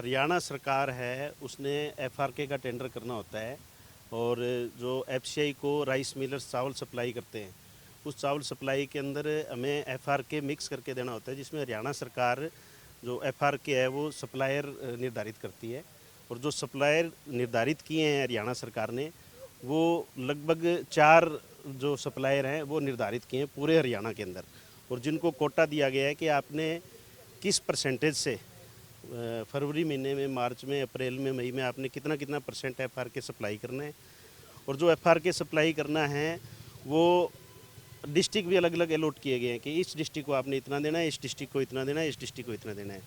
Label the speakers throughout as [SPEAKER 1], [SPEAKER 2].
[SPEAKER 1] हरियाणा सरकार है उसने एफआरके का टेंडर करना होता है और जो एफसीआई को राइस मिलर्स चावल सप्लाई करते हैं उस चावल सप्लाई के अंदर हमें एफआरके मिक्स करके देना होता है, जिसमें हरियाणा सरकार जो एफआरके है वो सप्लायर निर्धारित करती है। और जो सप्लायर निर्धारित किए हैं हरियाणा सरकार ने वो लगभग 4 जो सप्लायर हैं वो निर्धारित किए हैं पूरे हरियाणा के अंदर, और जिनको कोटा दिया गया है कि आपने किस परसेंटेज से फरवरी महीने में, मार्च में, अप्रैल में, मई में आपने कितना कितना परसेंट एफआरके सप्लाई करना है। और जो एफआरके सप्लाई करना है वो डिस्ट्रिक्ट भी अलग अलग अलॉट किए गए हैं कि इस डिस्ट्रिक्ट को आपने इतना देना है, इस डिस्ट्रिक्ट को इतना देना है, इस डिस्ट्रिक्ट को इतना देना है।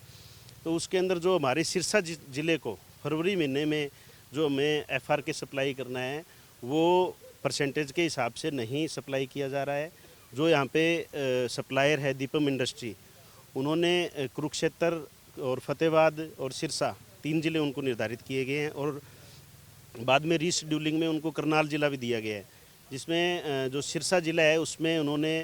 [SPEAKER 1] तो उसके अंदर जो हमारे सिरसा ज़िले को फरवरी महीने में जो हमें एफआरके सप्लाई करना है वो परसेंटेज के हिसाब से नहीं सप्लाई किया जा रहा है। जो यहाँ पे सप्लायर है दीपम इंडस्ट्री, उन्होंने कुरुक्षेत्र और फतेहाबाद और सिरसा 3 ज़िले उनको निर्धारित किए गए हैं और बाद में रीशेड्यूलिंग में उनको करनाल ज़िला भी दिया गया है, जिसमें जो सिरसा ज़िला है उसमें उन्होंने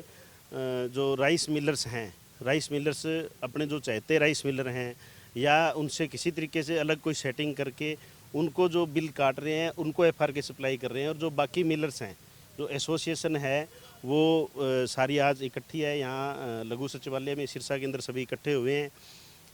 [SPEAKER 1] जो राइस मिलर्स हैं, राइस मिलर्स अपने जो चाहते राइस मिलर हैं या उनसे किसी तरीके से अलग कोई सेटिंग करके उनको जो बिल काट रहे हैं उनको एफआरके सप्लाई कर रहे हैं। और जो बाकी मिलर्स हैं, जो एसोसिएशन है वो सारी आज इकट्ठी है यहाँ लघु सचिवालय में सिरसा के अंदर, सभी इकट्ठे हुए हैं।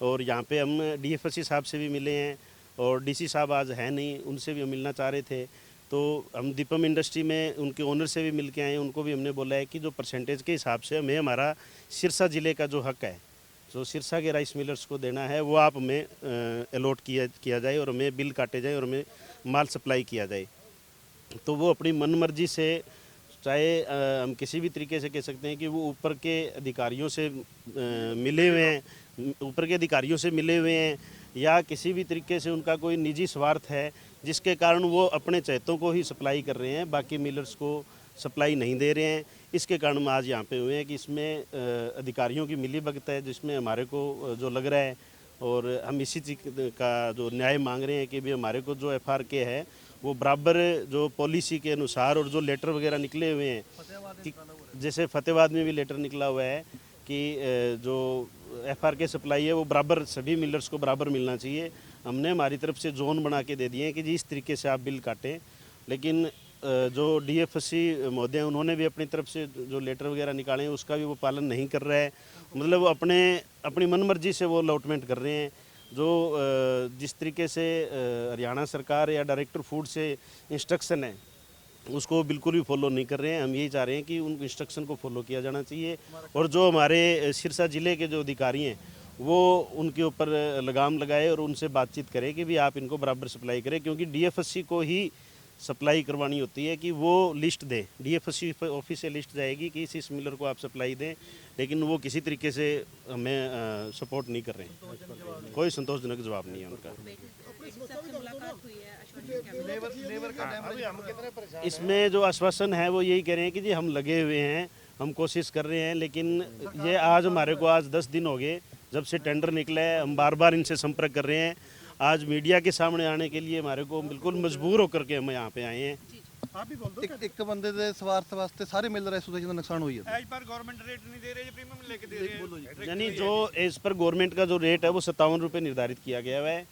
[SPEAKER 1] और यहाँ पे हम डीएफएससी साहब से भी मिले हैं और डीसी साहब आज हैं नहीं, उनसे भी हम मिलना चाह रहे थे। तो हम दीपम इंडस्ट्री में उनके ओनर से भी मिल के आए, उनको भी हमने बोला है कि जो परसेंटेज के हिसाब से हमें हमारा सिरसा ज़िले का जो हक है, जो सिरसा के राइस मिलर्स को देना है, वो आप हमें अलॉट किया जाए और हमें बिल काटे जाए और हमें माल सप्लाई किया जाए। तो वो अपनी मनमर्जी से, चाहे हम किसी भी तरीके से कह सकते हैं कि वो ऊपर के अधिकारियों से मिले हुए हैं, ऊपर के अधिकारियों से मिले हुए हैं या किसी भी तरीके से उनका कोई निजी स्वार्थ है जिसके कारण वो अपने चहेतों को ही सप्लाई कर रहे हैं, बाकी मिलर्स को सप्लाई नहीं दे रहे हैं। इसके कारण हम आज यहाँ पे हुए हैं कि इसमें अधिकारियों की मिलीभगत है जिसमें हमारे को जो लग रहा है, और हम इसी चीज़ का जो न्याय मांग रहे हैं कि भी हमारे को जो एफआरके है वो बराबर जो पॉलिसी के अनुसार, और जो लेटर वगैरह निकले हुए हैं कि जैसे फतेहाबाद में भी लेटर निकला हुआ है कि जो एफआरके सप्लाई है वो बराबर सभी मिलर्स को बराबर मिलना चाहिए। हमने हमारी तरफ से जोन बना के दे दिए हैं कि जी इस तरीके से आप बिल काटें, लेकिन जो डीएफएससी महोदय उन्होंने भी अपनी तरफ से जो लेटर वगैरह निकाले हैं उसका भी वो पालन नहीं कर रहा है। मतलब वो अपनी मनमर्जी से वो अलॉटमेंट कर रहे हैं। जो जिस तरीके से हरियाणा सरकार या डायरेक्टर फूड से इंस्ट्रक्शन है उसको बिल्कुल भी फॉलो नहीं कर रहे हैं। हम यही चाह रहे हैं कि उन इंस्ट्रक्शन को फॉलो किया जाना चाहिए और जो हमारे सिरसा ज़िले के जो अधिकारी हैं वो उनके ऊपर लगाम लगाए और उनसे बातचीत करें कि भी आप इनको बराबर सप्लाई करें, क्योंकि डीएफएससी को ही सप्लाई करवानी होती है कि वो लिस्ट दें। डीएफएससी ऑफिस से लिस्ट जाएगी कि इस मिलर को आप सप्लाई दें, लेकिन वो किसी तरीके से हमें सपोर्ट नहीं कर रहे हैं। कोई संतोषजनक जवाब नहीं है उनका। इसमें जो आश्वासन है वो यही कह रहे हैं कि जी हम लगे हुए हैं, हम कोशिश कर रहे हैं, लेकिन ये आज हमारे को आज 10 दिन हो गए जब से टेंडर निकला है। हम बार बार इनसे संपर्क कर रहे हैं। आज मीडिया के सामने आने के लिए हमारे को बिल्कुल मजबूर होकर के हम यहाँ पे आए हैं।
[SPEAKER 2] आप भी बोल दो एक बंदे दे स्वार्थ वास्ते सारे मिल रहे एसोसिएशन का नुकसान हुई है।
[SPEAKER 3] एज पर गवर्नमेंट रेट नहीं दे रहे, प्रीमियम लेके दे रहे हैं।
[SPEAKER 1] यानी जो एज पर गवर्नमेंट का जो रेट है वो 57 रुपये निर्धारित किया गया है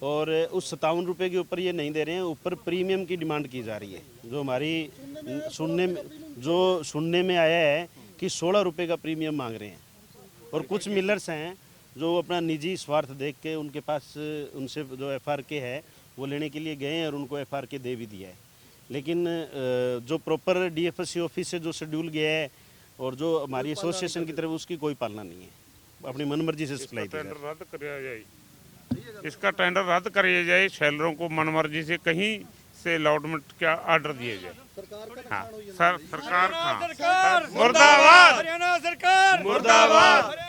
[SPEAKER 1] और उस 57 रुपये के ऊपर ये नहीं दे रहे हैं, ऊपर प्रीमियम की डिमांड की जा रही है। जो हमारी सुनने में आया है कि 16 रुपये का प्रीमियम मांग रहे हैं। और कुछ मिलर्स हैं जो अपना निजी स्वार्थ देख के उनके पास उनसे जो एफआरके है वो लेने के लिए गए हैं और उनको एफआरके दे भी दिया है, लेकिन जो प्रॉपर डीएफएससी ऑफिस से जो शेड्यूल गया है और जो हमारी एसोसिएशन की तरफ उसकी कोई पालना नहीं है। अपनी मनमर्जी से सप्लाई दी
[SPEAKER 3] टेंडर रद्द किया जाए, इसका टेंडर रद्द किया जाए, सेलरों को मनमर्जी से कहीं से अलॉटमेंट का ऑर्डर दिए जाए। हाँ सर, सरकार मुर्दाबाद, हरियाणा सरकार मुर्दाबाद।